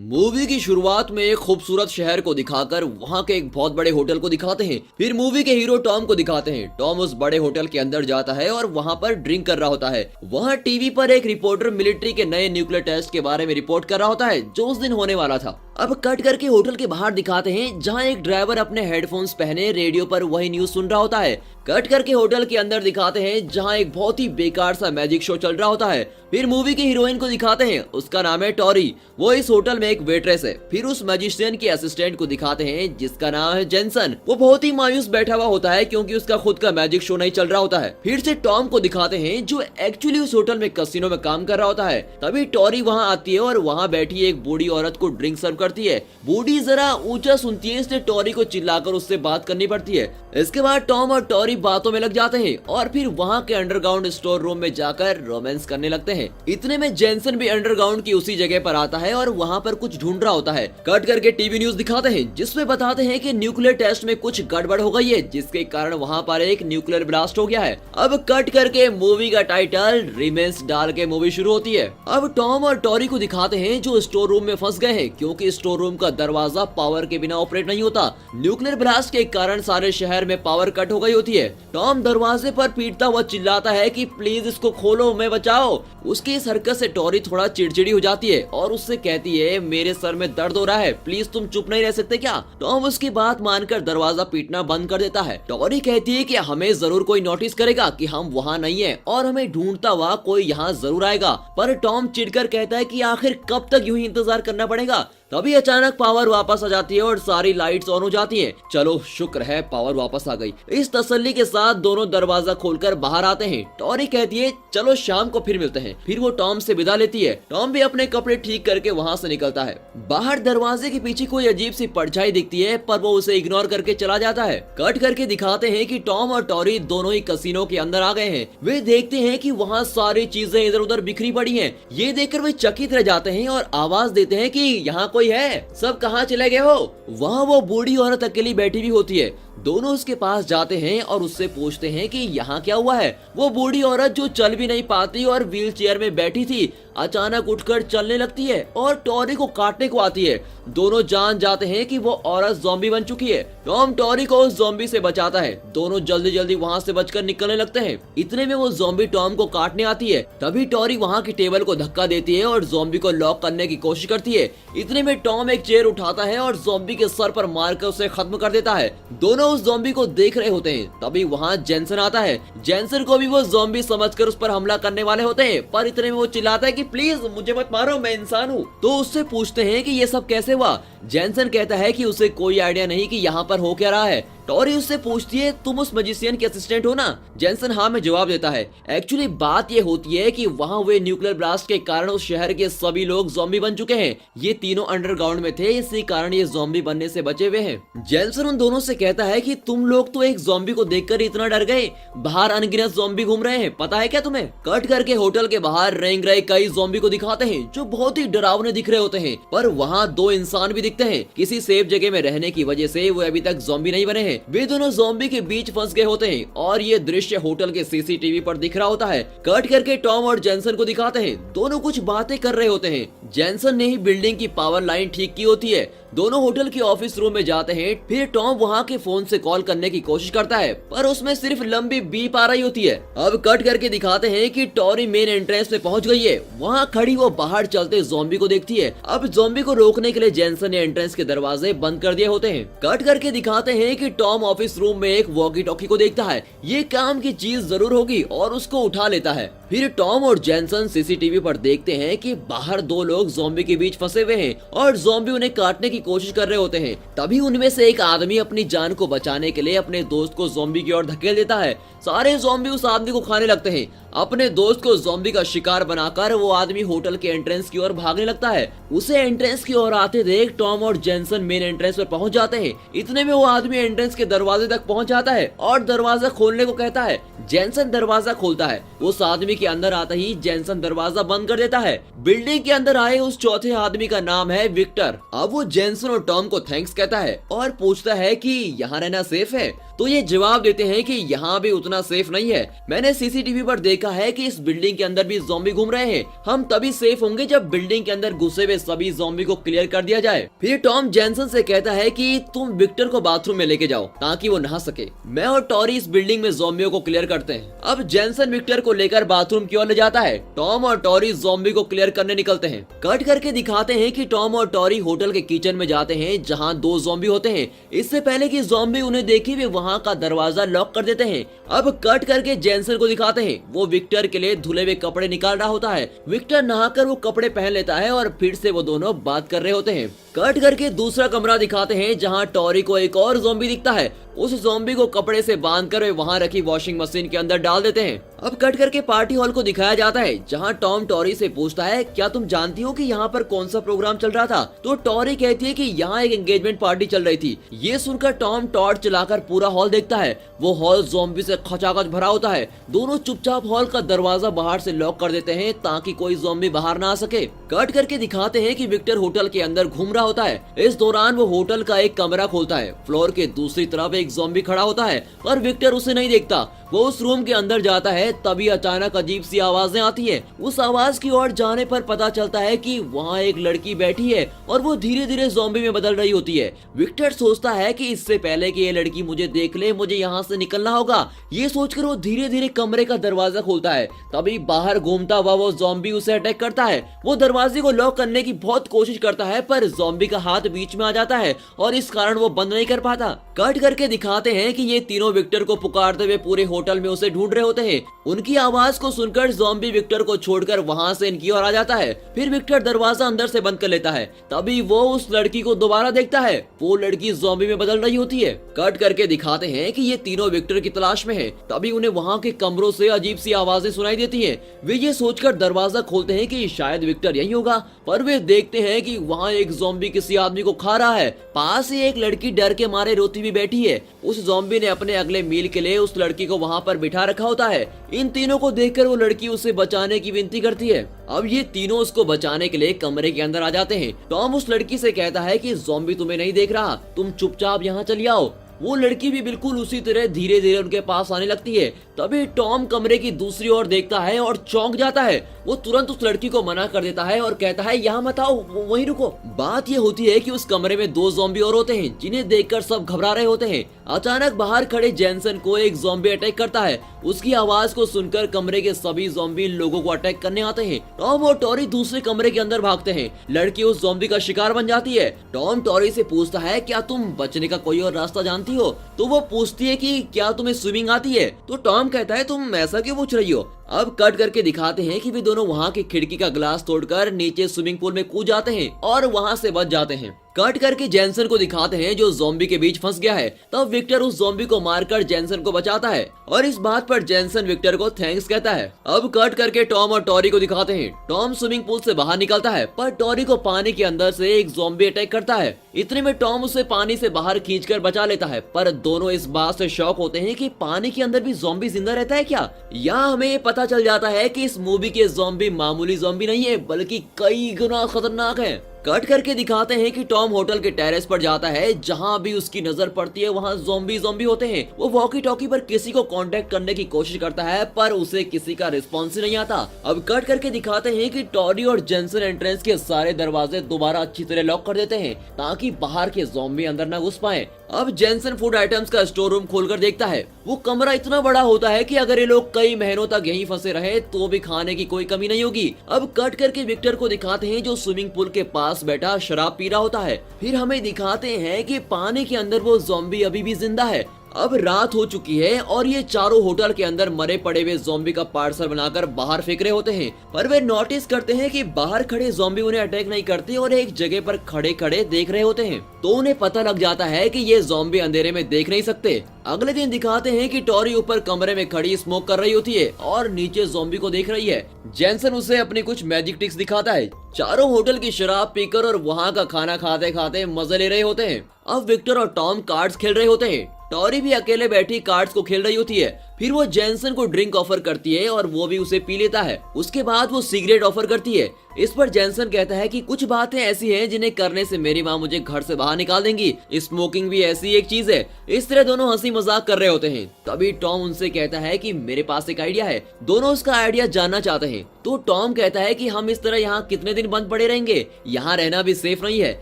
Movie की शुरुआत में एक खूबसूरत शहर को दिखाकर वहां के एक बहुत बड़े होटल को दिखाते हैं। फिर मूवी के हीरो टॉम को दिखाते हैं। टॉम उस बड़े होटल के अंदर जाता है और वहां पर ड्रिंक कर रहा होता है। वहां टीवी पर एक रिपोर्टर मिलिट्री के नए न्यूक्लियर टेस्ट के बारे में रिपोर्ट कर रहा होता है जो उस दिन होने वाला था। अब कट करके होटल के बाहर दिखाते हैं जहां एक ड्राइवर अपने हेडफोन्स पहने रेडियो पर वही न्यूज सुन रहा होता है। कट करके होटल के अंदर दिखाते हैं जहां एक बहुत ही बेकार सा मैजिक शो चल रहा होता है। फिर मूवी की हीरोइन को दिखाते हैं, उसका नाम है टॉरी। वो इस होटल में एक वेट्रेस है। फिर उस मैजिशियन के असिस्टेंट को दिखाते हैं जिसका नाम है जेनसन। वो बहुत ही मायूस बैठा हुआ होता है क्योंकि उसका खुद का मैजिक शो नहीं चल रहा होता है। फिर से टॉम को दिखाते हैं जो एक्चुअली उस होटल में कैसीनो में काम कर रहा होता है। तभी टॉरी वहाँ आती है और वहाँ बैठी एक बूढ़ी औरत को ड्रिंक सर्व करती है। बूढ़ी जरा ऊंचा सुनती है इसलिए टॉरी को चिल्लाकर उससे बात करनी पड़ती है। इसके बाद टॉम और टॉरी बातों में लग जाते हैं और फिर वहाँ के अंडरग्राउंड स्टोर रूम में जाकर रोमांस करने लगते हैं। इतने में जेनसन भी अंडरग्राउंड की उसी जगह पर आता है और वहाँ पर कुछ ढूंढ रहा होता है। कट करके टीवी न्यूज दिखाते हैं जिसमें बताते हैं कि न्यूक्लियर टेस्ट में कुछ गड़बड़ हो गई है जिसके कारण वहाँ पर एक न्यूक्लियर ब्लास्ट हो गया है। अब कट करके मूवी का टाइटल रिमेंस डाल के मूवी शुरू होती है। अब टॉम और टॉरी को दिखाते हैं जो स्टोर रूम में फंस गए हैं क्योंकि स्टोर रूम का दरवाजा पावर के बिना ऑपरेट नहीं होता। न्यूक्लियर ब्लास्ट के कारण सारे शहर में पावर कट हो गई होती है। टॉम दरवाजे पर पीटता हुआ चिल्लाता है कि प्लीज इसको खोलो, मैं बचाओ। उसकी इस हरकत से टॉरी थोड़ा चिड़चिड़ी हो जाती है और उससे कहती है मेरे सर में दर्द हो रहा है, प्लीज तुम चुप नहीं रह सकते क्या। टॉम उसकी बात मानकर दरवाजा पीटना बंद कर देता है। टॉरी कहती है कि हमें जरूर कोई नोटिस करेगा कि हम वहाँ नहीं है और हमें ढूंढता हुआ कोई यहाँ जरूर आएगा। पर टॉम चिढ़कर कहता है कि आखिर कब तक यूं ही इंतजार करना पड़ेगा। तभी अचानक पावर वापस आ जाती है और सारी लाइट्स ऑन हो जाती हैं। चलो शुक्र है पावर वापस आ गई। इस तसल्ली के साथ दोनों दरवाजा खोलकर बाहर आते हैं। टॉरी कहती है चलो शाम को फिर मिलते हैं। फिर वो टॉम से विदा लेती है। टॉम भी अपने कपड़े ठीक करके वहाँ से निकलता है। बाहर दरवाजे के पीछे कोई अजीब सी परछाई दिखती है पर वो उसे इग्नोर करके चला जाता है। कट करके दिखाते हैं कि टॉम और टॉरी दोनों ही कसिनो के अंदर आ गए हैं। वे देखते हैं कि वहाँ सारी चीजें इधर उधर बिखरी पड़ी हैं। ये देखकर वे चकित रह जाते हैं और आवाज देते हैं कि यहाँ कोई है, सब कहाँ चले गए हो। वहाँ वो बूढ़ी औरत अकेली बैठी भी होती है। दोनों उसके पास जाते हैं और उससे पूछते हैं कि यहाँ क्या हुआ है। वो बूढ़ी औरत जो चल भी नहीं पाती और व्हील चेयर में बैठी थी अचानक उठकर चलने लगती है और टॉरी को काटने को आती है। दोनों जान जाते हैं कि वो औरत ज़ॉम्बी बन चुकी है। टॉम टॉरी को उस ज़ॉम्बी से बचाता है। दोनों जल्दी जल्दी वहाँ से बचकर निकलने लगते हैं। इतने में वो ज़ॉम्बी टॉम को काटने आती है। तभी टॉरी वहाँ की टेबल को धक्का देती है और ज़ॉम्बी को लॉक करने की कोशिश करती है। इतने में टॉम एक चेयर उठाता है और ज़ॉम्बी के सर पर मारकर उसे खत्म कर देता है। दोनों उस ज़ॉम्बी को देख रहे होते हैं। तभी वहाँ जेनसन आता है। जेनसन को भी वो ज़ॉम्बी समझकर उस पर हमला करने वाले होते हैं पर इतने में वो चिल्लाता है कि प्लीज मुझे मत मारो, मैं इंसान हूँ। तो उससे पूछते हैं कि ये सब कैसे हुआ। जेनसन कहता है कि उसे कोई आइडिया नहीं कि यहाँ पर हो क्या रहा है। टॉरी उससे पूछती है तुम उस मैजिशियन के असिस्टेंट हो ना। जेनसन हाँ में जवाब देता है। एक्चुअली बात ये होती है कि वहाँ हुए न्यूक्लियर ब्लास्ट के कारण उस शहर के सभी लोग ज़ॉम्बी बन चुके हैं। ये तीनों अंडरग्राउंड में थे, इसी कारण ये ज़ॉम्बी बनने से बचे हुए हैं। जेनसन उन दोनों से कहता है कि तुम लोग तो एक ज़ॉम्बी को देखकर इतना डर गए, बाहर अनगिनत ज़ॉम्बी घूम रहे हैं, पता है क्या तुम्हें। कट करके होटल के बाहर रेंग रहे कई ज़ॉम्बी को दिखाते हैं जो बहुत ही डरावने दिख रहे होते हैं। पर वहाँ दो इंसान भी दिखते हैं। किसी सेफ जगह में रहने की वजह से वो अभी तक ज़ॉम्बी नहीं बने हैं। वे दोनों ज़ॉम्बी के बीच फंस गए होते हैं और ये दृश्य होटल के सीसीटीवी पर दिख रहा होता है। कट करके टॉम और जेनसन को दिखाते हैं। दोनों कुछ बातें कर रहे होते हैं। जेनसन ने ही बिल्डिंग की पावर लाइन ठीक की होती है। दोनों होटल के ऑफिस रूम में जाते हैं। फिर टॉम वहाँ के फोन से कॉल करने की कोशिश करता है पर उसमें सिर्फ लंबी बीप आ रही होती है। अब कट करके दिखाते हैं कि टॉरी मेन एंट्रेंस में पहुंच गई है। वहाँ खड़ी वो बाहर चलते ज़ॉम्बी को देखती है। अब ज़ॉम्बी को रोकने के लिए जेनसन ने एंट्रेंस के दरवाजे बंद कर दिए होते हैं। कट करके दिखाते हैं कि टॉम ऑफिस रूम में एक वॉकी टॉकी को देखता है। ये काम की चीज जरूर होगी और उसको उठा लेता है। फिर टॉम और जेनसन सीसीटीवी पर देखते हैं कि बाहर दो लोग ज़ॉम्बी के बीच फंसे हुए हैं और ज़ॉम्बी उन्हें काटने की कोशिश कर रहे होते हैं। तभी उनमें से एक आदमी अपनी जान को बचाने के लिए अपने दोस्त को ज़ॉम्बी की ओर धकेल देता है। सारे ज़ॉम्बी उस आदमी को खाने लगते हैं। अपने दोस्त को ज़ॉम्बी का शिकार बनाकर वो आदमी होटल के एंट्रेंस की ओर भागने लगता है। उसे एंट्रेंस की ओर आते देख टॉम और जेनसन मेन एंट्रेंस पर पहुंच जाते हैं। इतने में वो आदमी एंट्रेंस के दरवाजे तक पहुंच जाता है और दरवाजा खोलने को कहता है। जेनसन दरवाजा खोलता है। उस आदमी के अंदर आते ही जेनसन दरवाजा बंद कर देता है। बिल्डिंग के अंदर आए उस चौथे आदमी का नाम है विक्टर। अब वो जेनसन और टॉम को थैंक्स कहता है और पूछता है कि यहाँ रहना सेफ है, तो ये जवाब देते हैं कि यहाँ भी उतना सेफ नहीं है। मैंने सीसीटीवी पर देखा है कि इस बिल्डिंग के अंदर भी ज़ॉम्बी घूम रहे हैं। हम तभी सेफ होंगे जब बिल्डिंग के अंदर घुसे हुए सभी ज़ॉम्बी को क्लियर कर दिया जाए। फिर टॉम जेनसन से कहता है कि तुम विक्टर को बाथरूम में लेके जाओ ताकि वो नहा सके। मैं और टॉरी इस बिल्डिंग में ज़ॉम्बियों को क्लियर करते हैं। अब जेनसन विक्टर को लेकर बाथरूम की ओर ले जाता है। टॉम और टॉरी ज़ॉम्बी को क्लियर करने निकलते हैं। कट करके दिखाते हैं कि टॉम और टॉरी होटल के किचन में जाते हैं जहाँ 2 ज़ॉम्बी होते हैं। इससे पहले कि ज़ॉम्बी उन्हें देखे वे वहाँ का दरवाजा लॉक कर देते हैं। अब कट करके जेनसन को दिखाते हैं। वो विक्टर के लिए धुले हुए कपड़े निकाल रहा होता है। विक्टर नहाकर वो कपड़े पहन लेता है और फिर से वो दोनों बात कर रहे होते हैं। कट करके दूसरा कमरा दिखाते हैं जहाँ टॉरी को एक और ज़ॉम्बी दिखता है। उस ज़ॉम्बी को कपड़े से बांधकर वे वहाँ रखी वॉशिंग मशीन के अंदर डाल देते हैं। अब कट करके पार्टी हॉल को दिखाया जाता है जहाँ टॉम टॉरी से पूछता है, क्या तुम जानती हो कि यहाँ पर कौन सा प्रोग्राम चल रहा था? तो टॉरी कहती है कि यहाँ एक एंगेजमेंट पार्टी चल रही थी। ये सुनकर टॉम टॉर्च चलाकर पूरा हॉल देखता है। वो हॉल ज़ॉम्बी से खचाखच भरा होता है। दोनों चुपचाप हॉल का दरवाजा बाहर से लॉक कर देते हैं ताकि कोई ज़ॉम्बी बाहर ना आ सके। कट करके दिखाते हैं कि विक्टर होटल के अंदर घूम रहा होता है। इस दौरान वो होटल का एक कमरा खोलता है। फ्लोर के दूसरी तरफ एक ज़ॉम्बी खड़ा होता है पर विक्टर उसे नहीं देखता। वो उस रूम के अंदर जाता है, तभी अचानक अजीब सी आवाजें आती है। उस आवाज की ओर जाने पर पता चलता है कि वहाँ एक लड़की बैठी है और वो धीरे धीरे ज़ॉम्बी में बदल रही होती है। विक्टर सोचता है कि इससे पहले कि ये लड़की मुझे देख ले, मुझे यहाँ से निकलना होगा। ये सोचकर वो धीरे धीरे कमरे का दरवाजा खोलता है। तभी बाहर घूमता हुआ वो ज़ॉम्बी उसे अटैक करता है। वो दरवाजे को लॉक करने की बहुत कोशिश करता है पर ज़ॉम्बी का हाथ बीच में आ जाता है और इस कारण वो बंद नहीं कर पाता। कट करके दिखाते हैं कि ये तीनों विक्टर को पुकारते हुए पूरे होटल में उसे ढूंढ रहे होते हैं। उनकी आवाज को सुनकर ज़ॉम्बी विक्टर को छोड़कर वहां से इनकी ओर आ जाता है। फिर विक्टर दरवाजा अंदर से बंद कर लेता है। तभी वो उस लड़की को दोबारा देखता है। वो लड़की ज़ॉम्बी में बदल रही होती है। कट करके दिखाते हैं कि ये तीनों विक्टर की तलाश में है। तभी उन्हें वहाँ के कमरों से अजीब सी आवाजें सुनाई देती है। वे ये सोचकर दरवाजा खोलते हैं कि शायद विक्टर यही होगा, पर वे देखते हैं कि वहाँ एक ज़ॉम्बी किसी आदमी को खा रहा है। पास ही एक लड़की डर के मारे रोती भी बैठी है। उस ज़ॉम्बी ने अपने अगले मील के लिए उस लड़की को वहाँ पर बिठा रखा होता है। इन तीनों को देखकर वो लड़की उसे बचाने की विनती करती है। अब ये तीनों उसको बचाने के लिए कमरे के अंदर आ जाते हैं। टॉम उस लड़की से कहता है कि ज़ॉम्बी तुम्हें नहीं देख रहा, तुम चुपचाप यहाँ चली आओ। वो लड़की भी बिल्कुल उसी तरह धीरे धीरे उनके पास आने लगती है। तभी टॉम कमरे की दूसरी ओर देखता है और चौंक जाता है। वो तुरंत उस लड़की को मना कर देता है और कहता है, यहाँ मत आओ, वहीं रुको। बात ये होती है कि उस कमरे में 2 ज़ॉम्बी और होते हैं जिन्हें देखकर सब घबरा रहे होते हैं। अचानक बाहर खड़े जेनसन को एक ज़ॉम्बी अटैक करता है। उसकी आवाज को सुनकर कमरे के सभी ज़ॉम्बी लोगों को अटैक करने आते हैं। टॉम और टॉरी दूसरे कमरे के अंदर भागते हैं। लड़की उस ज़ॉम्बी का शिकार बन जाती है। टॉम टॉरी से पूछता है, क्या तुम बचने का कोई और रास्ता जानती हो? तो वो पूछती है कि क्या तुम्हें स्विमिंग आती है? तो टॉम कहता है, तुम ऐसा क्यों पूछ रही हो? अब कट करके दिखाते हैं कि वे दोनों वहाँ की खिड़की का ग्लास तोड़कर नीचे स्विमिंग पूल में कूद जाते हैं और वहाँ से बच जाते हैं। कट करके जेनसन को दिखाते हैं जो ज़ॉम्बी के बीच फंस गया है। तब विक्टर उस ज़ॉम्बी को मारकर जेनसन को बचाता है और इस बात पर जेनसन विक्टर को थैंक्स कहता है। अब कट करके टॉम और टॉरी को दिखाते हैं। टॉम स्विमिंग पूल से बाहर निकलता है पर टॉरी को पानी के अंदर से एक ज़ॉम्बी अटैक करता है। इतने में टॉम उसे पानी से बाहर खींचकर बचा लेता है, पर दोनों इस बात से शॉक होते हैं कि पानी के अंदर भी ज़ॉम्बी जिंदा रहता है क्या। यहाँ हमें ये पता चल जाता है कि इस मूवी के ज़ॉम्बी मामूली ज़ॉम्बी नहीं है बल्कि कई गुना खतरनाक है। कट करके दिखाते हैं कि टॉम होटल के टेरेस पर जाता है। जहां भी उसकी नजर पड़ती है वहां ज़ॉम्बी होते हैं। वो वॉकी टॉकी पर किसी को कांटेक्ट करने की कोशिश करता है पर उसे किसी का रिस्पॉन्स ही नहीं आता। अब कट करके दिखाते हैं कि टॉरी और जेनसन एंट्रेंस के सारे दरवाजे दोबारा अच्छी तरह लॉक कर देते हैं ताकि बाहर के ज़ॉम्बी अंदर न घुस पाए। अब जेनसन फूड आइटम्स का स्टोर रूम खोलकर देखता है। वो कमरा इतना बड़ा होता है कि अगर ये लोग कई महीनों तक यहीं फंसे रहे तो भी खाने की कोई कमी नहीं होगी। अब कट करके विक्टर को दिखाते हैं जो स्विमिंग पूल के पास बैठा शराब पी रहा होता है। फिर हमें दिखाते हैं कि पानी के अंदर वो ज़ॉम्बी अभी भी जिंदा है। अब रात हो चुकी है और ये चारों होटल के अंदर मरे पड़े हुए ज़ॉम्बी का पार्सल बनाकर बाहर फेंक रहे होते हैं, पर वे नोटिस करते हैं कि बाहर खड़े ज़ॉम्बी उन्हें अटैक नहीं करते और एक जगह पर खड़े खड़े देख रहे होते हैं। तो उन्हें पता लग जाता है कि ये ज़ॉम्बी अंधेरे में देख नहीं सकते। अगले दिन दिखाते हैं कि टॉरी ऊपर कमरे में खड़ी स्मोक कर रही होती है और नीचे ज़ॉम्बी को देख रही है। जेनसन उसे अपनी कुछ मैजिक ट्रिक्स दिखाता है। चारों होटल की शराब पीकर और वहाँ का खाना खाते खाते मजे ले रहे होते हैं। अब विक्टर और टॉम कार्ड्स खेल रहे होते हैं। टॉरी भी अकेले बैठी कार्ड्स को खेल रही होती है। फिर वो जेनसन को ड्रिंक ऑफर करती है और वो भी उसे पी लेता है। उसके बाद वो सिगरेट ऑफर करती है। इस पर जेनसन कहता है कि कुछ बातें ऐसी हैं जिन्हें करने से मेरी माँ मुझे घर से बाहर निकाल देंगी, स्मोकिंग भी ऐसी एक चीज है। इस तरह दोनों हंसी मजाक कर रहे होते हैं। तभी टॉम उनसे कहता है कि मेरे पास एक आइडिया है। दोनों उसका आइडिया जानना चाहते हैं। तो टॉम कहता है कि हम इस तरह यहाँ कितने दिन बंद पड़े रहेंगे, यहाँ रहना भी सेफ नहीं है,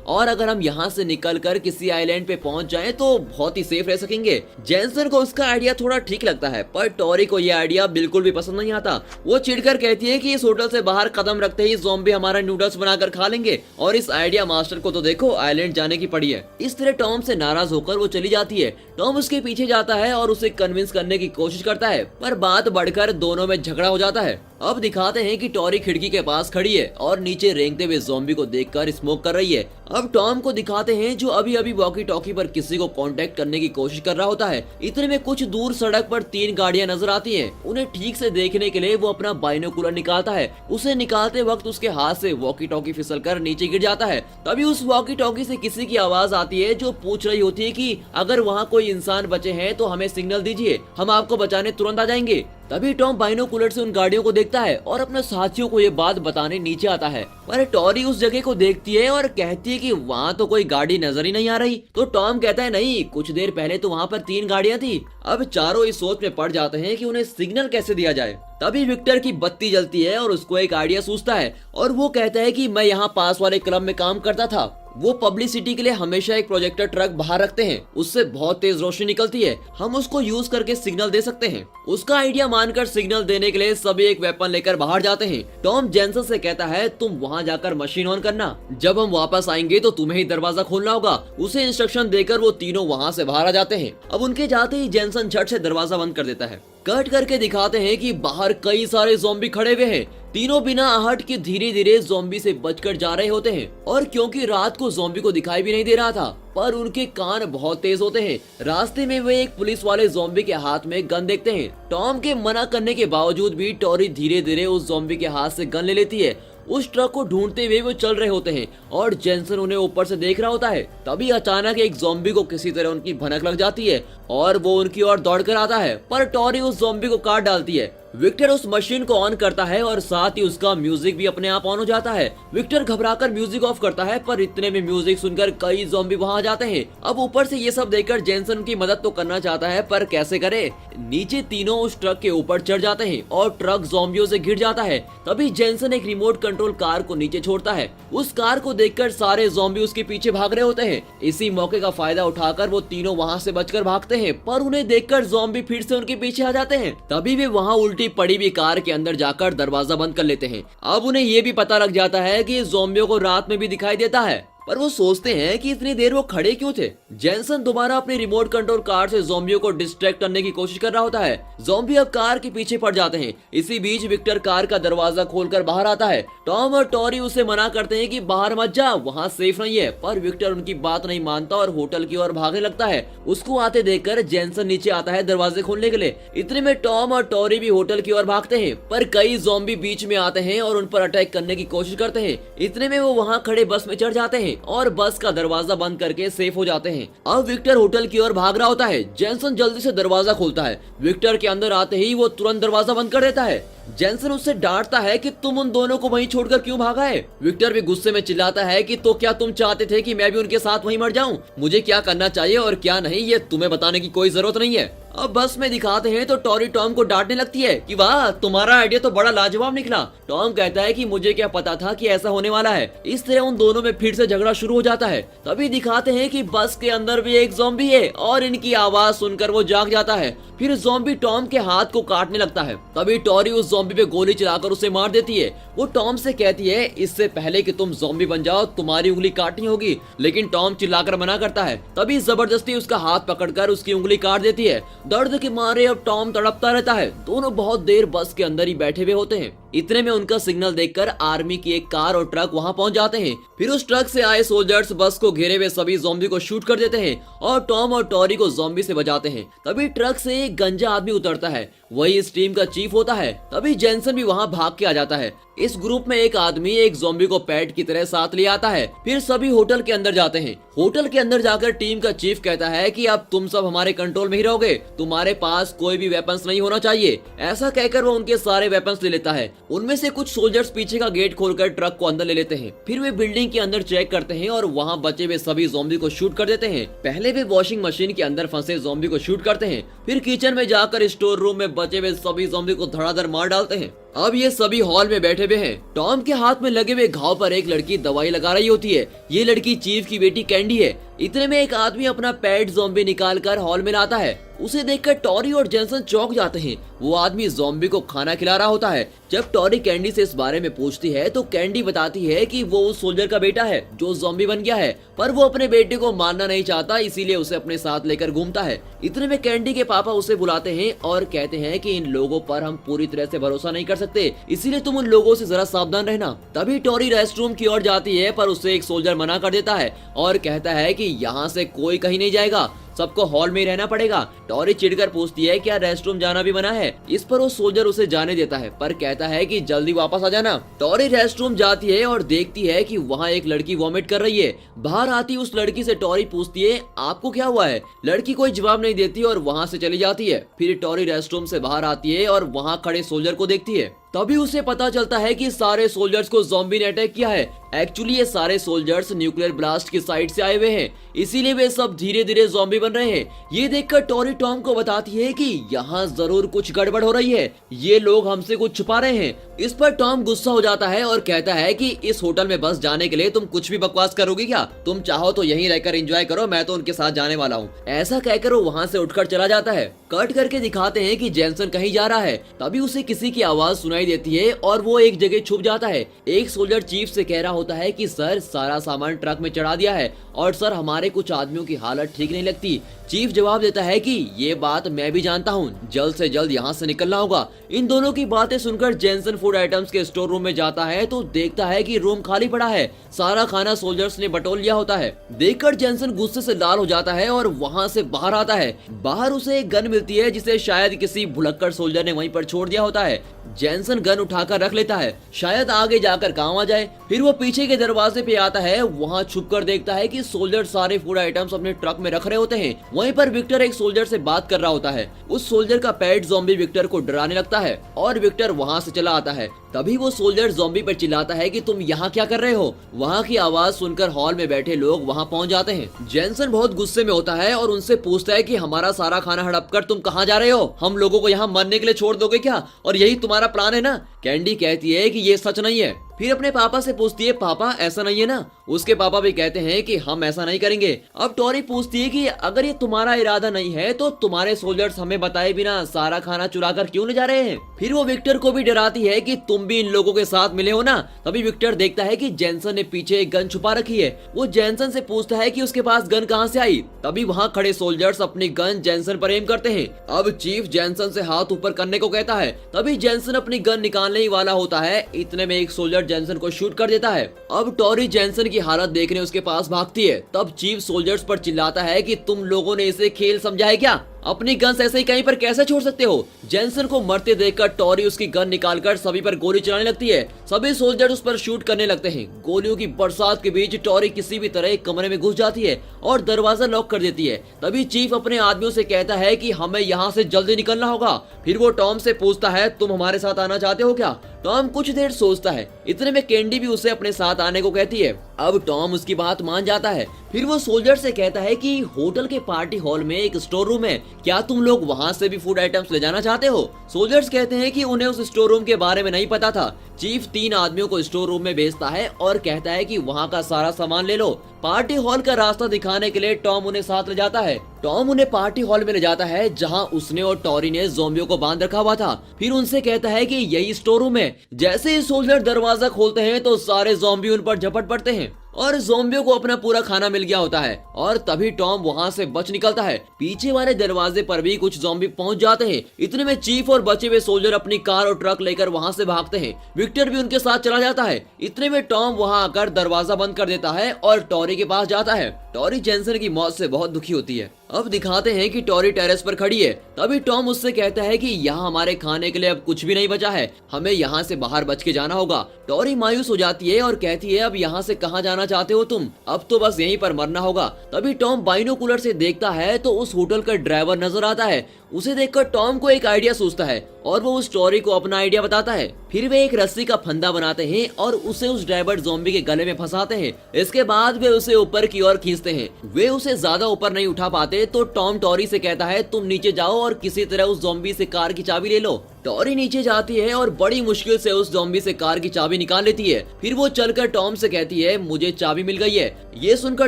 और अगर हम यहाँ से निकल कर किसी आइलैंड पे पहुंच जाएं तो बहुत ही सेफ रह सकेंगे। जेनसन को उसका आइडिया थोड़ा ठीक लगता है, पर टॉरी को यह आइडिया बिल्कुल भी पसंद नहीं आता। वो चिढ़कर कहती है कि इस होटल से बाहर कदम रखते ही ज़ॉम्बी हमारा नूडल्स बनाकर खा लेंगे, और इस आइडिया मास्टर को तो देखो आइलैंड जाने की पड़ी है। इस तरह टॉम से नाराज होकर वो चली जाती है। टॉम उसके पीछे जाता है और उसे कन्विंस करने की कोशिश करता है, पर बात बढ़कर दोनों में झगड़ा हो जाता है। अब दिखाते हैं कि टॉरी खिड़की के पास खड़ी है और नीचे रेंगते हुए ज़ॉम्बी को देखकर स्मोक कर रही है। अब टॉम को दिखाते हैं जो अभी अभी वॉकी टॉकी पर किसी को कांटेक्ट करने की कोशिश कर रहा होता है। इतने में कुछ दूर सड़क पर 3 गाड़ियां नजर आती हैं। उन्हें ठीक से देखने के लिए वो अपना बाइनोकुलर निकालता है। उसे निकालते वक्त उसके हाथ से वॉकी टॉकी फिसल कर नीचे गिर जाता है। तभी उस वॉकी टॉकी से किसी की आवाज आती है जो पूछ रही होती है कि अगर वहाँ कोई इंसान बचे हैं तो हमें सिग्नल दीजिए, हम आपको बचाने तुरंत आ जाएंगे। तभी टॉम बाइनोकुलर से उन गाड़ियों को देखता है और अपने साथियों को ये बात बताने नीचे आता है। पर टॉरी उस जगह को देखती है और कहती है कि वहाँ तो कोई गाड़ी नजर ही नहीं आ रही। तो टॉम कहता है नहीं, कुछ देर पहले तो वहाँ पर 3 गाड़ियाँ थी। अब चारों इस सोच में पड़ जाते हैं कि उन्हें सिग्नल कैसे दिया जाए। तभी विक्टर की बत्ती जलती है और उसको एक आइडिया सूझता है और वो कहता है कि मैं यहाँ पास वाले क्लब में काम करता था। वो पब्लिसिटी के लिए हमेशा एक प्रोजेक्टर ट्रक बाहर रखते हैं, उससे बहुत तेज रोशनी निकलती है, हम उसको यूज करके सिग्नल दे सकते हैं। उसका आइडिया मानकर सिग्नल देने के लिए सभी एक वेपन लेकर बाहर जाते हैं। टॉम जेनसन से कहता है तुम वहाँ जाकर मशीन ऑन करना, जब हम वापस आएंगे तो तुम्हें ही दरवाजा खोलना होगा। उसे इंस्ट्रक्शन देकर वो तीनों वहाँ से बाहर आ जाते हैं। अब उनके जाते ही जेनसन झट से दरवाजा बंद कर देता है। कट करके दिखाते हैं कि बाहर कई सारे ज़ॉम्बी खड़े हुए हैं। तीनों बिना आहट के धीरे धीरे ज़ॉम्बी से बचकर जा रहे होते हैं, और क्योंकि रात को ज़ॉम्बी को दिखाई भी नहीं दे रहा था, पर उनके कान बहुत तेज होते हैं। रास्ते में वे एक पुलिस वाले ज़ॉम्बी के हाथ में गन देखते हैं। टॉम के मना करने के बावजूद भी टॉरी धीरे धीरे उस ज़ॉम्बी के हाथ से गन ले लेती है। उस ट्रक को ढूंढते हुए वो चल रहे होते हैं और जेनसन उन्हें ऊपर से देख रहा होता है। तभी अचानक एक ज़ॉम्बी को किसी तरह उनकी भनक लग जाती है और वो उनकी ओर दौड़कर आता है, पर टॉरी उस ज़ॉम्बी को काट डालती है। विक्टर उस मशीन को ऑन करता है और साथ ही उसका म्यूजिक भी अपने आप ऑन हो जाता है। विक्टर घबराकर म्यूजिक ऑफ करता है, पर इतने में म्यूजिक सुनकर कई ज़ॉम्बी वहां आ जाते हैं। अब ऊपर से ये सब देखकर जेनसन की मदद तो करना चाहता है, पर कैसे करे। नीचे तीनों उस ट्रक के ऊपर चढ़ जाते हैं और ट्रक ज़ॉम्बियों से घिर जाता है। तभी जेनसन एक रिमोट कंट्रोल कार को नीचे छोड़ता है। उस कार को देखकर सारे ज़ॉम्बी उसके पीछे भाग रहे होते हैं। इसी मौके का फायदा उठाकर वो तीनों वहाँ से बचकर भागते हैं, पर उन्हें देखकर ज़ॉम्बी फिर से उनके पीछे आ जाते हैं। तभी वे वहाँ उल्टी पड़ी हुई कार के अंदर जाकर दरवाजा बंद कर लेते हैं। अब उन्हें ये भी पता लग जाता है कि ज़ॉम्बियों को रात में भी दिखाई देता है, पर वो सोचते हैं कि इतनी देर वो खड़े क्यों थे। जेनसन दोबारा अपनी रिमोट कंट्रोल कार से ज़ॉम्बियों को डिस्ट्रैक्ट करने की कोशिश कर रहा होता है। ज़ॉम्बी अब कार के पीछे पड़ जाते हैं। इसी बीच विक्टर कार का दरवाजा खोलकर बाहर आता है। टॉम और टॉरी उसे मना करते हैं कि बाहर मत जा, वहाँ सेफ नहीं है, पर विक्टर उनकी बात नहीं मानता और होटल की ओर भागने लगता है। उसको आते देखकर जेनसन नीचे आता है दरवाजे खोलने के लिए। इतने में टॉम और टॉरी भी होटल की ओर भागते हैं, पर कई ज़ॉम्बी बीच में आते हैं और उन पर अटैक करने की कोशिश करते हैं। इतने में वो वहाँ खड़े बस में चढ़ जाते हैं और बस का दरवाजा बंद करके सेफ हो जाते हैं। अब विक्टर होटल की ओर भाग रहा होता है। जेनसन जल्दी से दरवाजा खोलता है। विक्टर के अंदर आते ही वो तुरंत दरवाजा बंद कर देता है। जेनसन उससे डांटता है कि तुम उन दोनों को वहीं छोड़कर क्यों भागा है। विक्टर भी गुस्से में चिल्लाता है कि तो क्या तुम चाहते थे कि मैं भी उनके साथ वहीं मर जाऊं? मुझे क्या करना चाहिए और क्या नहीं ये तुम्हें बताने की कोई जरूरत नहीं है। अब बस में दिखाते हैं तो टॉरी टॉम को डांटने लगती है कि वाह तुम्हारा आइडिया तो बड़ा लाजवाब निकला। टॉम कहता है कि मुझे क्या पता था कि ऐसा होने वाला है। इस तरह उन दोनों में फिर से झगड़ा शुरू हो जाता है। तभी दिखाते हैं कि बस के अंदर भी एक ज़ॉम्बी है और इनकी आवाज सुनकर वो जाग जाता है। फिर ज़ॉम्बी टॉम के हाथ को काटने लगता है। तभी टॉरी उस ज़ॉम्बी पे गोली चलाकर उसे मार देती है। वो टॉम से कहती है इससे पहले कि तुम ज़ॉम्बी बन जाओ तुम्हारी उंगली काटनी होगी, लेकिन टॉम चिल्लाकर मना करता है। तभी जबरदस्ती उसका हाथ पकड़कर उसकी उंगली काट देती है। दर्द के मारे अब टॉम तड़पता रहता है। दोनों बहुत देर बस के अंदर ही बैठे हुए होते हैं। इतने में उनका सिग्नल देखकर आर्मी की एक कार और ट्रक वहां पहुंच जाते हैं। फिर उस ट्रक से आए सोल्जर्स बस को घेरे हुए सभी ज़ॉम्बी को शूट कर देते हैं और टॉम और टॉरी को ज़ॉम्बी से बचाते हैं। तभी ट्रक से एक गंजा आदमी उतरता है, वही इस टीम का चीफ होता है। तभी तभी जेनसन भी वहाँ भाग के आ जाता है। इस ग्रुप में एक आदमी एक ज़ॉम्बी को पेट की तरह साथ ले आता है। फिर सभी होटल के अंदर जाते हैं। होटल के अंदर जाकर टीम का चीफ कहता है कि अब तुम सब हमारे कंट्रोल में ही रहोगे, तुम्हारे पास कोई भी वेपन्स नहीं होना चाहिए। ऐसा कहकर वो उनके सारे वेपन्स ले लेता है। उनमें से कुछ सोल्जर्स पीछे का गेट खोलकर ट्रक को अंदर ले लेते हैं। फिर वे बिल्डिंग के अंदर चेक करते हैं और वहाँ बचे हुए सभी ज़ॉम्बी को शूट कर देते हैं। पहले वे वॉशिंग मशीन के अंदर फंसे ज़ॉम्बी को शूट करते हैं। फिर किचन में जाकर स्टोर रूम में बचे हुए सभी ज़ॉम्बी को धड़ाधड़ मार डालते हैं। अब ये सभी हॉल में बैठे हुए हैं। टॉम के हाथ में लगे हुए घाव पर एक लड़की दवाई लगा रही होती है। ये लड़की चीफ की बेटी कैंडी है। इतने में एक आदमी अपना पेट ज़ॉम्बी निकाल कर हॉल में लाता है। उसे देखकर टॉरी और जेनसन चौंक जाते हैं। वो आदमी ज़ॉम्बी को खाना खिला रहा होता है। जब टॉरी कैंडी से इस बारे में पूछती है तो कैंडी बताती है कि वो उस सोल्जर का बेटा है जो ज़ॉम्बी बन गया है, पर वो अपने बेटे को मारना नहीं चाहता, इसीलिए उसे अपने साथ लेकर घूमता है। इतने में कैंडी के पापा उसे बुलाते हैं और कहते हैं कि इन लोगों पर हम पूरी तरह से भरोसा नहीं कर सकते, इसीलिए तुम उन लोगों से जरा सावधान रहना। तभी टॉरी रेस्टरूम की ओर जाती है, पर उसे एक सोल्जर मना कर देता है और कहता है कि यहाँ से कोई कहीं नहीं जाएगा, सबको हॉल में ही रहना पड़ेगा। टॉरी चिढ़कर पूछती है क्या रेस्टरूम जाना भी मना है। इस पर वो सोल्जर उसे जाने देता है, पर कहता है कि जल्दी वापस आ जाना। टॉरी रेस्टरूम जाती है और देखती है कि वहाँ एक लड़की वॉमिट कर रही है। बाहर आती उस लड़की से टॉरी पूछती है आपको क्या हुआ है। लड़की कोई जवाब नहीं देती और वहाँ से चली जाती है। फिर टॉरी रेस्टरूम से बाहर आती है और वहाँ खड़े सोल्जर को देखती है। तभी उसे पता चलता है कि सारे सोल्जर्स को ज़ॉम्बी ने अटैक किया है। एक्चुअली ये सारे सोल्जर्स न्यूक्लियर ब्लास्ट की साइड से आए हुए हैं, इसीलिए वे सब धीरे धीरे ज़ॉम्बी बन रहे हैं। ये देखकर टॉरी टॉम को बताती है कि यहाँ जरूर कुछ गड़बड़ हो रही है, ये लोग हमसे कुछ छुपा रहे हैं। इस पर टॉम गुस्सा हो जाता है और कहता है कि इस होटल में बस जाने के लिए तुम कुछ भी बकवास करोगे क्या, तुम चाहो तो यहीं रहकर एंजॉय करो, मैं तो उनके साथ जाने वाला हूँ। ऐसा कहकर वो वहाँ से उठकर चला जाता है। कट करके दिखाते हैं कि जेनसन कहीं जा रहा है। तभी उसे किसी की आवाज सुनाई देती है और वो एक जगह छुप जाता है। एक सोल्जर चीफ से कह रहा होता है कि सर सारा सामान ट्रक में चढ़ा दिया है और सर हमारे कुछ आदमियों की हालत ठीक नहीं लगती। चीफ जवाब देता है कि ये बात मैं भी जानता हूँ, जल्द से जल्द यहाँ से निकलना होगा। इन दोनों की बातें सुनकर जेनसन फूड आइटम्स के स्टोर रूम में जाता है तो देखता है कि रूम खाली पड़ा है, सारा खाना सोल्जर्स ने बटोर लिया होता है। देखकर जेनसन गुस्से से लाल हो जाता है और वहाँ से बाहर आता है। बाहर उसे एक गन मिलती है जिसे शायद किसी भुलक्कड़ सोल्जर ने वहीं पर छोड़ दिया होता है। जेनसन गन उठाकर रख लेता है, शायद आगे जाकर काम आ जाए। फिर वो पीछे के दरवाजे पे आता है, वहाँ छुपकर देखता है कि सोल्जर सारे फूड आइटम्स अपने ट्रक में रख रहे होते हैं। वहीं पर विक्टर एक सोल्जर से बात कर रहा होता है। उस सोल्जर का पेट ज़ॉम्बी विक्टर को डराने लगता है और विक्टर वहाँ से चला आता है। तभी वो सोल्जर ज़ॉम्बी पर चिल्लाता है कि तुम यहाँ क्या कर रहे हो। वहाँ की आवाज सुनकर हॉल में बैठे लोग वहाँ पहुँच जाते हैं। जेनसन बहुत गुस्से में होता है और उनसे पूछता है कि हमारा सारा खाना हड़प कर तुम कहाँ जा रहे हो, हम लोगों को यहाँ मरने के लिए छोड़ दोगे क्या, और यही तुम्हारा प्लान है ना। कैंडी कहती है कि ये सच नहीं है। फिर अपने पापा से पूछती है पापा ऐसा नहीं है ना। उसके पापा भी कहते हैं कि हम ऐसा नहीं करेंगे। अब टॉरी पूछती है कि अगर ये तुम्हारा इरादा नहीं है तो तुम्हारे सोल्जर्स हमें बताए बिना सारा खाना चुरा कर क्यों ले जा रहे हैं। फिर वो विक्टर को भी डराती है कि तुम भी इन लोगों के साथ मिले हो ना। तभी विक्टर देखता है कि जेनसन ने पीछे एक गन छुपा रखी है। वो जेनसन से पूछता है कि उसके पास गन कहाँ से आई। तभी वहाँ खड़े सोल्जर्स अपनी गन जेनसन पर एम करते हैं। अब चीफ जेनसन से हाथ ऊपर करने को कहता है। तभी जेनसन अपनी गन निकालने ही वाला होता है, इतने में एक सोल्जर जेनसन को शूट कर देता है। अब टॉरी जेनसन की हालत देखने उसके पास भागती है। तब चीफ सोल्जर्स पर चिल्लाता है कि तुम लोगों ने इसे खेल समझा है क्या, अपनी गन्स ऐसे ही कहीं पर कैसे छोड़ सकते हो। जेनसन को मरते देखकर टॉरी उसकी गन निकालकर सभी पर गोली चलाने लगती है। सभी सोल्जर उस पर शूट करने लगते हैं। गोलियों की बरसात के बीच टॉरी किसी भी तरह एक कमरे में घुस जाती है और दरवाजा लॉक कर देती है। तभी चीफ अपने आदमियों से कहता है कि हमें यहाँ से जल्दी निकलना होगा। फिर वो टॉम से पूछता है तुम हमारे साथ आना चाहते हो क्या। टॉम कुछ देर सोचता है। इतने में कैंडी भी उसे अपने साथ आने को कहती है। अब टॉम उसकी बात मान जाता है। फिर वो सोल्जर से कहता है कि होटल के पार्टी हॉल में एक स्टोर रूम है, क्या तुम लोग वहाँ से भी फूड आइटम्स ले जाना चाहते हो। सोल्जर्स कहते हैं कि उन्हें उस स्टोर रूम के बारे में नहीं पता था। चीफ 3 आदमियों को स्टोर रूम में भेजता है और कहता है कि वहाँ का सारा सामान ले लो। पार्टी हॉल का रास्ता दिखाने के लिए टॉम उन्हें साथ ले जाता है। टॉम उन्हें पार्टी हॉल में ले जाता है जहाँ उसने और टॉरी ने ज़ॉम्बियों को बांध रखा हुआ था। फिर उनसे कहता है कि यही स्टोर रूम है। जैसे ही सोल्जर दरवाजा खोलते हैं तो सारे ज़ॉम्बी उन पर झपट पड़ते हैं और ज़ॉम्बियों को अपना पूरा खाना मिल गया होता है। और तभी टॉम वहाँ से बच निकलता है। पीछे वाले दरवाजे पर भी कुछ ज़ॉम्बी पहुँच जाते हैं। इतने में चीफ और बचे हुए सोल्जर अपनी कार और ट्रक लेकर वहाँ से भागते हैं। विक्टर भी उनके साथ चला जाता है। इतने में टॉम वहाँ आकर दरवाजा बंद कर देता है और टॉरी के पास जाता है। टॉरी जेंसन की मौत से बहुत दुखी होती है। अब दिखाते हैं कि टॉरी टेरेस पर खड़ी है। तभी टॉम उससे कहता है कि यहाँ हमारे खाने के लिए अब कुछ भी नहीं बचा है, हमें यहाँ से बाहर बच के जाना होगा। टॉरी मायूस हो जाती है और कहती है अब यहाँ से कहाँ जाना चाहते हो तुम, अब तो बस यहीं पर मरना होगा। तभी टॉम बाइनोकुलर से देखता है तो उस होटल का ड्राइवर नजर आता है। उसे देखकर टॉम को एक आइडिया सूझता है और वो उस टॉरी को अपना आइडिया बताता है। फिर वे एक रस्सी का फंदा बनाते हैं और उसे उस ड्राइवर ज़ॉम्बी के गले में फंसाते हैं। इसके बाद वे उसे ऊपर की ओर खींचते हैं। वे उसे ज्यादा ऊपर नहीं उठा पाते तो टॉम टॉरी से कहता है तुम नीचे जाओ और किसी तरह उस ज़ॉम्बी से कार की चाबी ले लो। टॉरी नीचे जाती है और बड़ी मुश्किल से उस ज़ॉम्बी से कार की चाबी निकाल लेती है। फिर वो चलकर टॉम से कहती है मुझे चाबी मिल गई है। ये सुनकर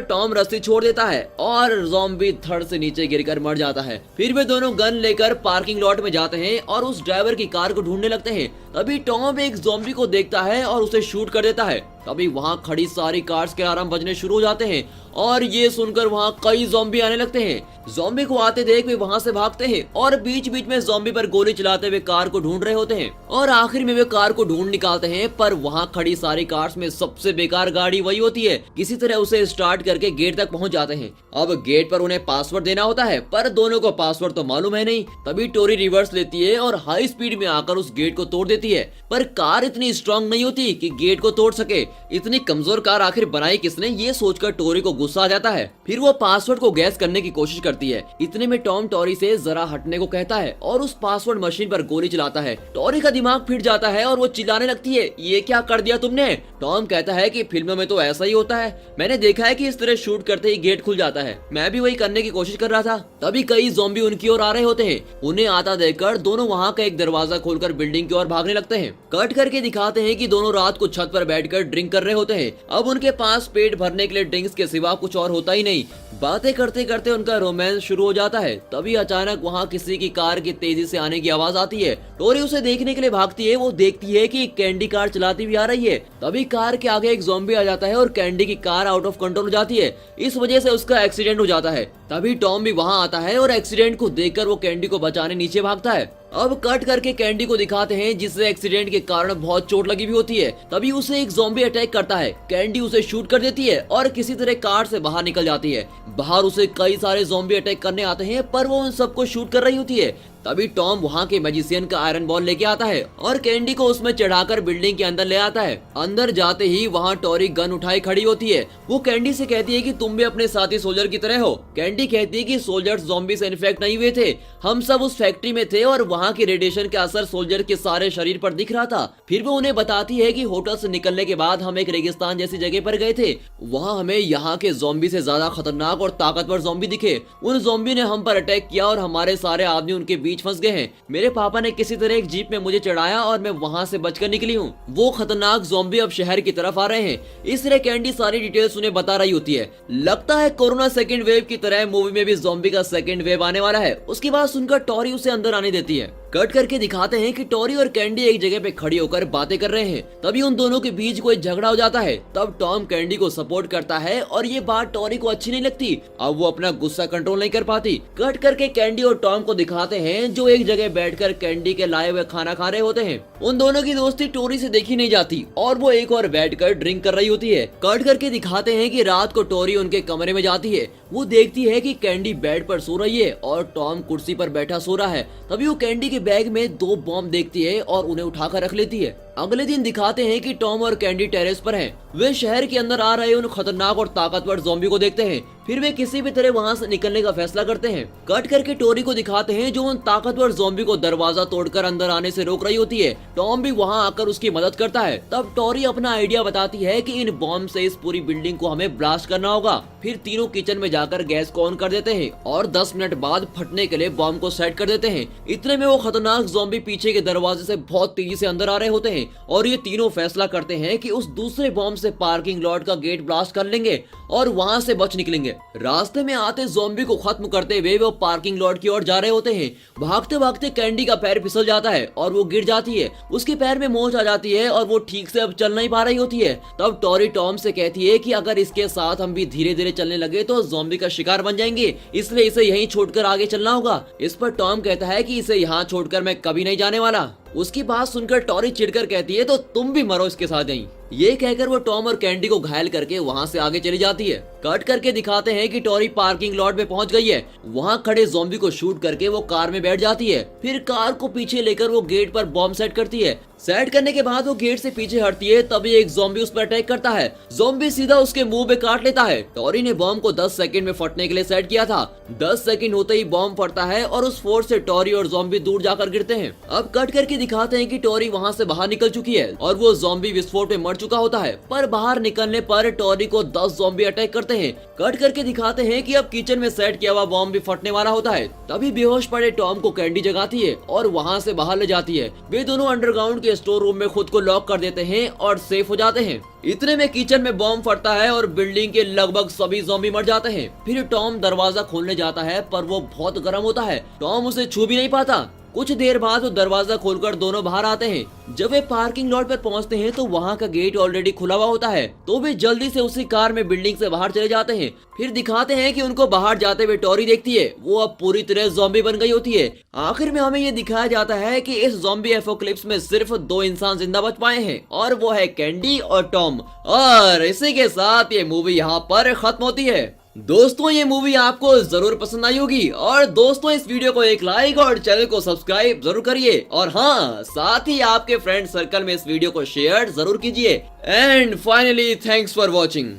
टॉम रस्सी छोड़ देता है और ज़ॉम्बी धड़ से नीचे गिरकर मर जाता है। फिर वे दोनों गन लेकर पार्किंग लॉट में जाते हैं और उस ड्राइवर की कार को ढूंढने लगते हैं। तभी टॉम एक ज़ॉम्बी को देखता है और उसे शूट कर देता है। तभी वहाँ खड़ी सारी कार्स के अलार्म बजने शुरू हो जाते हैं और ये सुनकर वहाँ कई ज़ॉम्बी आने लगते हैं। ज़ॉम्बी को आते देख वे वहाँ से भागते हैं और बीच बीच में ज़ॉम्बी पर गोली चलाते हुए कार को ढूंढ रहे होते हैं और आखिर में वे कार को ढूंढ निकालते हैं। पर वहाँ खड़ी सारी कार्स में सबसे बेकार गाड़ी वही होती है। किसी तरह उसे स्टार्ट करके गेट तक पहुँच जाते हैं। अब गेट पर उन्हें पासवर्ड देना होता है पर दोनों को पासवर्ड तो मालूम है नहीं। तभी टोरी रिवर्स लेती है और हाई स्पीड में आकर उस गेट को तोड़ देती है। पर कार इतनी स्ट्रांग नहीं होती कि गेट को तोड़ सके। इतनी कमजोर कार आखिर बनाई किसने, ये सोचकर टोरी को गुस्सा आ जाता है। फिर वो पासवर्ड को गैस करने की कोशिश करती है। इतने में टॉम टोरी से जरा हटने को कहता है और उस पासवर्ड मशीन पर गोली चलाता है। टोरी का दिमाग फिट जाता है और वो चिल्लाने लगती है ये क्या कर दिया तुमने। टॉम कहता है कि फिल्मों में तो ऐसा ही होता है, मैंने देखा है कि इस तरह शूट करते ही गेट खुल जाता है, मैं भी वही करने की कोशिश कर रहा था। तभी कई ज़ॉम्बी उनकी ओर आ रहे होते हैं। उन्हें आता देखकर दोनों वहाँ का एक दरवाजा खोलकर बिल्डिंग की ओर भागने लगते हैं। कट करके दिखाते हैं कि दोनों रात को छत पर बैठकर ड्रिंक कर रहे होते हैं। अब उनके पास पेट भरने के लिए ड्रिंक्स के सिवा कुछ और होता ही नहीं। बातें करते करते उनका रोमांस शुरू हो जाता है। तभी अचानक वहाँ किसी की कार की तेजी से आने की आवाज आती है। टोरी उसे देखने के लिए भागती है। वो देखती है कि कैंडी कार चलाती हुई आ रही है। तभी कार के आगे एक ज़ॉम्बी आ जाता है और कैंडी की कार आउट ऑफ कंट्रोल हो जाती है। इस वजह से उसका एक्सीडेंट हो जाता है। तभी टॉम भी वहाँ आता है और एक्सीडेंट को देखकर वो कैंडी को बचाने नीचे भागता है। अब कट करके कैंडी को दिखाते हैं जिससे एक्सीडेंट के कारण बहुत चोट लगी हुई होती है। तभी उसे एक ज़ॉम्बी अटैक करता है। कैंडी उसे शूट कर देती है और किसी तरह कार से बाहर निकल जाती है। बाहर उसे कई सारे ज़ॉम्बी अटैक करने आते हैं पर वो उन सबको शूट कर रही होती है। तभी टॉम वहाँ के मैजिशियन का आयरन बॉल लेके आता है और कैंडी को उसमें चढ़ाकर बिल्डिंग के अंदर ले आता है। अंदर जाते ही वहाँ टोरी गन उठाई खड़ी होती है। वो कैंडी से कहती है कि तुम भी अपने साथी सोल्जर की तरह हो। कैंडी कहती है कि सोल्जर्स ज़ॉम्बी से इन्फेक्ट नहीं हुए थे, हम सब उस फैक्ट्री में थे और वहाँ के रेडिएशन का असर सोल्जर के सारे शरीर पर दिख रहा था। फिर वो उन्हें बताती है कि होटल से निकलने के बाद हम एक रेगिस्तान जैसी जगह पर गए थे। वहाँ हमें यहाँ के ज़ॉम्बी से ज्यादा खतरनाक और ताकतवर ज़ॉम्बी दिखे। उन ज़ॉम्बी ने हम पर अटैक किया और हमारे सारे आदमी उनके बीच फंस गए हैं। मेरे पापा ने किसी तरह एक जीप में मुझे चढ़ाया और मैं वहाँ से बचकर निकली हूँ। वो खतरनाक ज़ॉम्बी अब शहर की तरफ आ रहे हैं। इस तरह कैंडी सारी डिटेल्स उन्हें बता रही होती है। लगता है कोरोना सेकंड वेव की तरह मूवी में भी ज़ॉम्बी का सेकंड वेव आने वाला है। उसके बाद सुनकर टोरी उसे अंदर आने देती है। कट करके दिखाते हैं कि टोरी और कैंडी एक जगह पे खड़ी होकर बातें कर रहे हैं। तभी उन दोनों के बीच कोई झगड़ा हो जाता है। तब टॉम कैंडी को सपोर्ट करता है और ये बात टोरी को अच्छी नहीं लगती। अब वो अपना गुस्सा कंट्रोल नहीं कर पाती। कट करके कैंडी और टॉम को दिखाते हैं जो एक जगह बैठकर कैंडी के लाए हुए खाना खा रहे होते हैं। उन दोनों की दोस्ती टोरी से देखी नहीं जाती और वो एक और बैठकर ड्रिंक कर रही होती है। कट करके दिखाते हैं कि रात को टोरी उनके कमरे में जाती है। वो देखती है कि कैंडी बेड पर सो रही है और टॉम कुर्सी पर बैठा सो रहा है। तभी वो कैंडी के बैग में 2 बॉम्ब देखती है और उन्हें उठाकर रख लेती है। अगले दिन दिखाते हैं कि टॉम और कैंडी टेरेस पर हैं। वे शहर के अंदर आ रहे उन खतरनाक और ताकतवर ज़ॉम्बी को देखते हैं। फिर वे किसी भी तरह वहां से निकलने का फैसला करते हैं। कट करके टोरी को दिखाते हैं जो उन ताकतवर ज़ॉम्बी को दरवाजा तोड़कर अंदर आने से रोक रही होती है। टॉम भी वहां आकर उसकी मदद करता है। तब टोरी अपना आइडिया बताती है कि इन बॉम्ब से इस पूरी बिल्डिंग को हमें ब्लास्ट करना होगा। फिर तीनों किचन में जाकर गैस को ऑन कर देते हैं और 10 मिनट बाद फटने के लिए बॉम्ब को सेट कर देते हैं। इतने में वो खतरनाक ज़ॉम्बी पीछे के दरवाजे से बहुत तेजी से अंदर आ रहे होते हैं और ये तीनों फैसला करते हैं कि उस दूसरे बॉम्ब से पार्किंग लॉट का गेट ब्लास्ट कर लेंगे और वहां से बच निकलेंगे। रास्ते में आते ज़ॉम्बी को खत्म करते हुए वो पार्किंग लॉट की ओर जा रहे होते हैं। भागते भागते कैंडी का पैर फिसल जाता है और वो गिर जाती है। उसके पैर में मोच आ जाती है और वो ठीक से अब चल नहीं पा रही होती है। तब टोरी टॉम से कहती है कि अगर इसके साथ हम भी धीरे धीरे चलने लगे तो ज़ॉम्बी का शिकार बन जाएंगे, इसलिए इसे यहीं छोड़कर आगे चलना होगा। इस पर टॉम कहता है कि इसे यहाँ छोड़कर मैं कभी नहीं जाने वाला। उसकी बात सुनकर टोरी चिढ़कर कहती है तो तुम भी मरो इसके साथ यहीं। ये कहकर वो टॉम और कैंडी को घायल करके वहाँ से आगे चली जाती है। कट करके दिखाते हैं कि टोरी पार्किंग लॉट में पहुंच गई है। वहां खड़े ज़ॉम्बी को शूट करके वो कार में बैठ जाती है। फिर कार को पीछे लेकर वो गेट पर बॉम्ब सेट करती है। सेट करने के बाद वो गेट से पीछे हटती है, तभी एक ज़ॉम्बी उस पर अटैक करता है। ज़ॉम्बी सीधा उसके मुंह में काट लेता है। टोरी ने बॉम्ब को 10 सेकंड में फटने के लिए सेट किया था। 10 सेकंड होते ही बॉम्ब फटता है और उस फोर्स से टोरी और ज़ॉम्बी दूर जाकर गिरते हैं। अब कट करके दिखाते हैं कि टोरी वहां से बाहर निकल चुकी है और वो ज़ॉम्बी विस्फोट में मर चुका होता है। पर बाहर निकलने पर टोरी को 10 ज़ॉम्बी अटैक करते हैं। कट करके दिखाते हैं कि अब किचन में सेट किया हुआ बॉम्ब भी फटने वाला होता है। तभी बेहोश पड़े टॉम को कैंडी जगाती है और वहां से बाहर ले जाती है। वे दोनों अंडरग्राउंड के स्टोर रूम में खुद को लॉक कर देते हैं और सेफ हो जाते हैं। इतने में किचन में बॉम्ब फटता है और बिल्डिंग के लगभग सभी ज़ॉम्बी मर जाते हैं। फिर टॉम दरवाजा खोलने जाता है पर वो बहुत गर्म होता है। टॉम उसे छू भी नहीं पाता। कुछ देर बाद वो दरवाजा खोलकर दोनों बाहर आते हैं। जब वे पार्किंग लॉट पर पहुंचते हैं तो वहां का गेट ऑलरेडी खुला हुआ होता है, तो वे जल्दी से उसी कार में बिल्डिंग से बाहर चले जाते हैं। फिर दिखाते हैं कि उनको बाहर जाते हुए टोरी देखती है। वो अब पूरी तरह ज़ॉम्बी बन गई होती है। आखिर में हमें ये दिखाया जाता है कि इस ज़ॉम्बी एपोकलिप्स में सिर्फ 2 इंसान जिंदा बच पाए हैं और वो है कैंडी और टॉम। और इसी के साथ ये मूवी यहाँ पर खत्म होती है। दोस्तों ये मूवी आपको जरूर पसंद आई होगी और दोस्तों इस वीडियो को एक लाइक और चैनल को सब्सक्राइब जरूर करिए और हाँ साथ ही आपके फ्रेंड सर्कल में इस वीडियो को शेयर जरूर कीजिए। And finally thanks for watching.